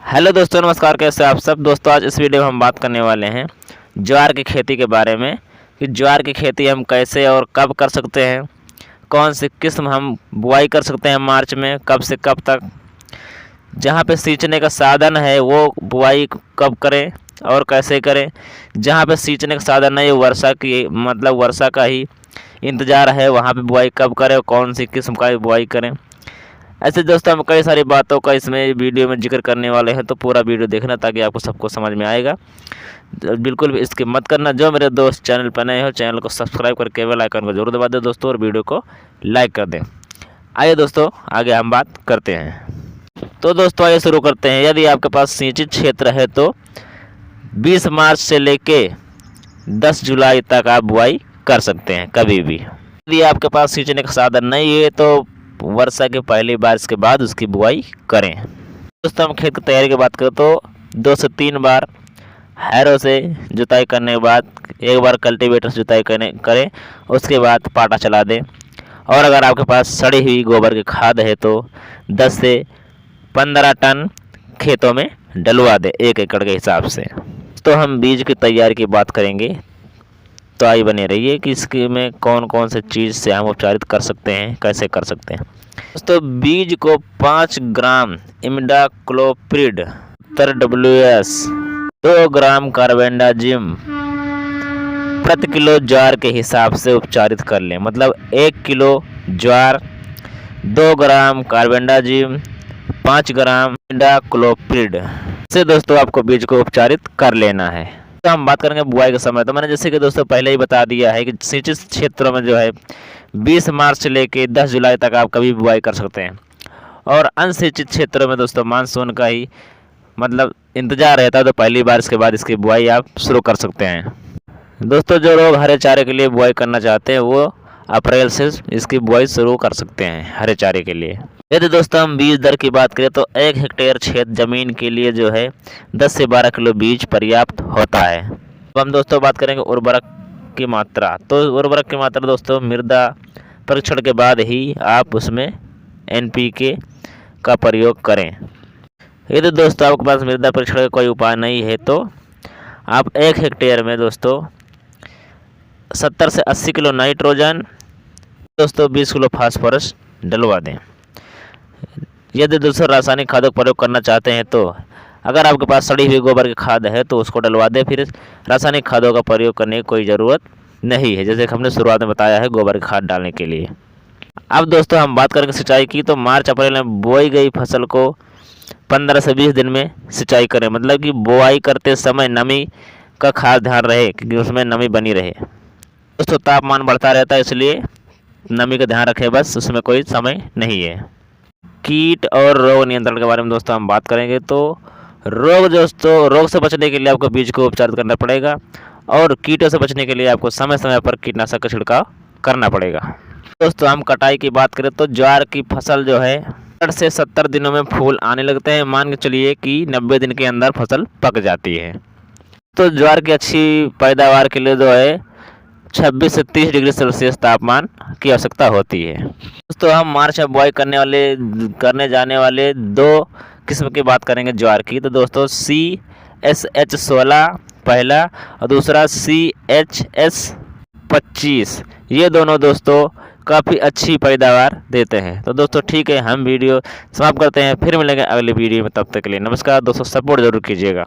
Hello दोस्तों, नमस्कार। कैसे आप सब दोस्तों? आज इस वीडियो में हम बात करने वाले हैं ज्वार की खेती के बारे में कि ज्वार की खेती हम कैसे और कब कर सकते हैं, कौन सी किस्म हम बुआई कर सकते हैं मार्च में, कब से कब तक, जहाँ पे सींचने का साधन है वो बुआई कब करें और कैसे करें, जहाँ पे सींचने का साधन नहीं, वर्षा की मतलब वर्षा का ही इंतज़ार है, वहाँ पे बुआई कब करें और कौन सी किस्म का बुआई करें। ऐसे दोस्तों हम कई सारी बातों का इसमें वीडियो में जिक्र करने वाले हैं, तो पूरा वीडियो देखना ताकि आपको सबको समझ में आएगा। बिल्कुल भी स्किप मत करना। जो मेरे दोस्त चैनल पर नए हो चैनल को सब्सक्राइब करके बेल आइकन को जरूर दबा दें दोस्तों, और वीडियो को लाइक कर दें। आइए दोस्तों आगे हम बात करते हैं। तो दोस्तों आइए शुरू करते हैं। यदि आपके पास सिंचित क्षेत्र है तो 20 मार्च से लेके 10 जुलाई तक आप बुआई कर सकते हैं कभी भी। यदि आपके पास सिंचने का साधन नहीं है तो वर्षा के पहली बारिश के बाद उसकी बुआई करें। दोस्तों हम खेत की तैयारी की बात करें तो 2 से 3 बार हैरो से जुताई करने के बाद एक बार कल्टीवेटर से जुताई करें, उसके बाद पाटा चला दें। और अगर आपके पास सड़ी हुई गोबर की खाद है तो 10 से 15 टन खेतों में डलवा दें 1 एकड़ के हिसाब से। तो हम बीज की तैयारी की बात करेंगे, तो आइए बने रहिए कि इसके में कौन कौन से चीज़ से हम उपचारित कर सकते हैं, कैसे कर सकते हैं। दोस्तों बीज को 5 ग्राम इमिडाक्लोप्रिड WS, 2 ग्राम कार्बेंडाजिम प्रति किलो ज्वार के हिसाब से उपचारित कर लें। मतलब 1 किलो ज्वार 2 ग्राम कार्बेंडाजिम 5 ग्राम इमिडाक्लोप्रिड से दोस्तों आपको बीज को उपचारित कर लेना है। तो हम बात करेंगे बुआई के समय। तो मैंने जैसे कि दोस्तों पहले ही बता दिया है कि सिंचित क्षेत्रों में जो है 20 मार्च से लेके 10 जुलाई तक आप कभी बुआई कर सकते हैं, और अनसिंचित क्षेत्रों में दोस्तों मानसून का ही मतलब इंतजार रहता है, तो पहली बारिश के बाद इसकी बुआई आप शुरू कर सकते हैं। दोस्तों जो लोग हरे चारे के लिए बुआई करना चाहते हैं वो अप्रैल से इसकी बुआई शुरू कर सकते हैं हरे चारे के लिए। यदि दोस्तों हम बीज दर की बात करें तो 1 हेक्टेयर क्षेत्र जमीन के लिए जो है 10 से 12 किलो बीज पर्याप्त होता है। अब हम दोस्तों बात करेंगे उर्वरक की मात्रा। तो उर्वरक की मात्रा दोस्तों मृदा परीक्षण के बाद ही आप उसमें NPK का प्रयोग करें। यदि दोस्तों आपके पास मृदा परीक्षण का कोई उपाय नहीं है तो आप 1 हेक्टेयर में दोस्तों 70 से 80 किलो नाइट्रोजन, दोस्तों 20 किलो फास्फोरस डलवा दें। यदि दोस्तों रासायनिक खादों का प्रयोग करना चाहते हैं तो अगर आपके पास सड़ी हुई गोबर की खाद है तो उसको डलवा दें, फिर रासायनिक खादों का प्रयोग करने की कोई ज़रूरत नहीं है, जैसे कि हमने शुरुआत में बताया है गोबर की खाद डालने के लिए। अब दोस्तों हम बात करेंगे सिंचाई की। तो मार्च अप्रैल में बोई गई फसल को 15 से 20 दिन में सिंचाई करें। मतलब कि बुआई करते समय नमी का खास ध्यान रहे क्योंकि उसमें नमी बनी रहे। दोस्तों तापमान बढ़ता रहता है, इसलिए नमी का ध्यान रखें, बस उसमें कोई समय नहीं है। कीट और रोग नियंत्रण के बारे में दोस्तों हम बात करेंगे। तो रोग से बचने के लिए आपको बीज को उपचारित करना पड़ेगा, और कीटों से बचने के लिए आपको समय समय पर कीटनाशक का छिड़काव करना पड़ेगा। दोस्तों हम कटाई की बात करें तो ज्वार की फसल जो है 60 से 70 दिनों में फूल आने लगते हैं। मान के चलिए कि 90 दिन के अंदर फसल पक जाती है। तो ज्वार की अच्छी पैदावार के लिए जो है 26 से 30 डिग्री सेल्सियस तापमान की आवश्यकता होती है। दोस्तों हम मार्च में बुआई करने जाने वाले 2 किस्म की बात करेंगे ज्वार की। तो दोस्तों CSH16 पहला और दूसरा CHS 25, ये दोनों दोस्तों काफ़ी अच्छी पैदावार देते हैं। तो दोस्तों ठीक है, हम वीडियो समाप्त करते हैं, फिर मिलेंगे अगले वीडियो में। तब तक के लिए नमस्कार दोस्तों, सपोर्ट जरूर कीजिएगा।